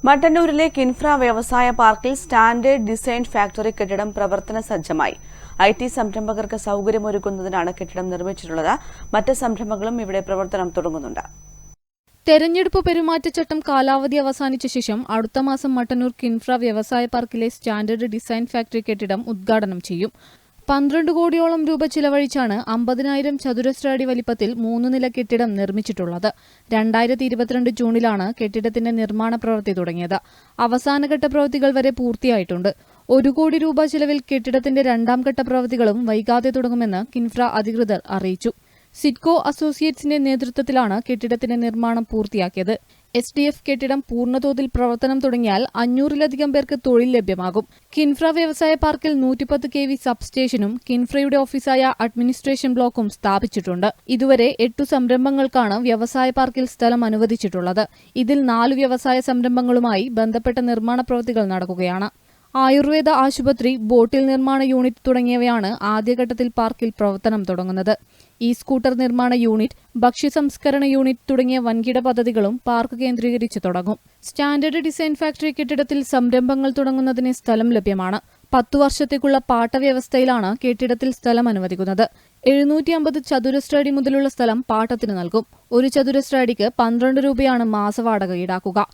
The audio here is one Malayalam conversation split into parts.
മട്ടന്നൂരിലെ കിൻഫ്ര വ്യവസായ പാർക്കിൽ സ്റ്റാൻഡേർഡ് ഡിസൈൻ ഫാക്ടറി കെട്ടിടം പ്രവർത്തന സജ്ജമായി. IT സംരംഭകർക്ക് സൗകര്യമൊരുക്കുന്നതിനാണ് കെട്ടിടം നിർമ്മിച്ചിട്ടുള്ളത്. മറ്റ് സംരംഭങ്ങളും ഇവിടെ പ്രവർത്തനം തുടങ്ങുന്നുണ്ട്. തെരഞ്ഞെടുപ്പ് പെരുമാറ്റച്ചട്ടം കാലാവധി അവസാനിച്ച ശേഷം അടുത്ത മാസം മട്ടന്നൂർ കിൻഫ്ര വ്യവസായ പാർക്കിലെ സ്റ്റാൻഡേർഡ് ഡിസൈൻ ഫാക്ടറി കെട്ടിടം ഉദ്ഘാടനം ചെയ്യും. 12 കോടിയോളം രൂപ ചിലവഴിച്ചാണ് 50,000 ചതുരശ്ര അടി വലിപ്പത്തിൽ 3 നില കെട്ടിടം നിർമ്മിച്ചിട്ടുള്ളത്. 2022 ജൂണിലാണ് കെട്ടിടത്തിന്റെ നിർമ്മാണ പ്രവൃത്തി തുടങ്ങിയത്. അവസാനഘട്ട പ്രവൃത്തികൾ വരെ പൂർത്തിയായിട്ടുണ്ട്. 1 കോടി രൂപ ചിലവിൽ കെട്ടിടത്തിന്റെ രണ്ടാം ഘട്ട പ്രവൃത്തികളും വൈകാതെ തുടങ്ങുമെന്ന് കിൻഫ്ര അധികൃതർ അറിയിച്ചു. സിഡ്കോ അസോസിയേറ്റ്സിന്റെ നേതൃത്വത്തിലാണ് കെട്ടിടത്തിന്റെ നിർമ്മാണം പൂർത്തിയാക്കിയത്. SDF കെട്ടിടം പൂർണ്ണതോതിൽ പ്രവർത്തനം തുടങ്ങിയാൽ 500-ലധികം പേർക്ക് തൊഴിൽ ലഭ്യമാകും. കിൻഫ്ര വ്യവസായ പാർക്കിൽ 110 kV സബ്സ്റ്റേഷനും കിൻഫ്രയുടെ ഓഫീസായ അഡ്മിനിസ്ട്രേഷൻ ബ്ലോക്കും സ്ഥാപിച്ചിട്ടുണ്ട്. ഇതുവരെ 8 സംരംഭങ്ങൾക്കാണ് വ്യവസായ പാർക്കിൽ സ്ഥലം അനുവദിച്ചിട്ടുള്ളത്. ഇതിൽ 4 വ്യവസായ സംരംഭങ്ങളുമായി ബന്ധപ്പെട്ട നിർമ്മാണ പ്രവൃത്തികൾ നടക്കുകയാണ്. ആയുർവേദ ആശുപത്രി, ബോട്ടിൽ നിർമ്മാണ യൂണിറ്റ് തുടങ്ങിയവയാണ് ആദ്യഘട്ടത്തിൽ പാർക്കിൽ പ്രവർത്തനം തുടങ്ങുന്നത്. സ്കൂട്ടർ നിർമ്മാണ യൂണിറ്റ്, ഭക്ഷ്യസംസ്കരണ യൂണിറ്റ് തുടങ്ങിയ വൻകിട പദ്ധതികളും പാർക്ക് കേന്ദ്രീകരിച്ച് തുടങ്ങും. സ്റ്റാൻഡേർഡ് ഡിസൈൻ ഫാക്ടറി കെട്ടിടത്തിൽ സംരംഭങ്ങൾ തുടങ്ങുന്നതിന് സ്ഥലം ലഭ്യമാണ്. 10 വർഷത്തേക്കുള്ള പാട്ടവ്യവസ്ഥയിലാണ് കെട്ടിടത്തിൽ സ്ഥലം അനുവദിക്കുന്നത്. 750 ചതുരശ്ര അടി മുതലുള്ള സ്ഥലം പാട്ടത്തിന് നൽകും. 1 ചതുരശ്ര അടിക്ക് 12 രൂപയാണ് മാസവാടക ഈടാക്കുക.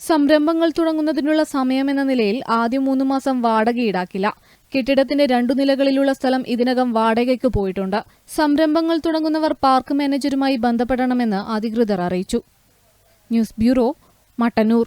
സംരംഭങ്ങൾ തുടങ്ങുന്നതിനുള്ള സമയമെന്ന നിലയിൽ ആദ്യം 3 മാസം വാടക ഈടാക്കില്ല. കെട്ടിടത്തിന്റെ 2 നിലകളിലുള്ള സ്ഥലം ഇതിനകം വാടകയ്ക്ക് പോയിട്ടുണ്ട്. സംരംഭങ്ങൾ തുടങ്ങുന്നവർ പാർക്ക് മാനേജരുമായി ബന്ധപ്പെടണമെന്ന് അധികൃതർ അറിയിച്ചു. News bureau, Mattannur.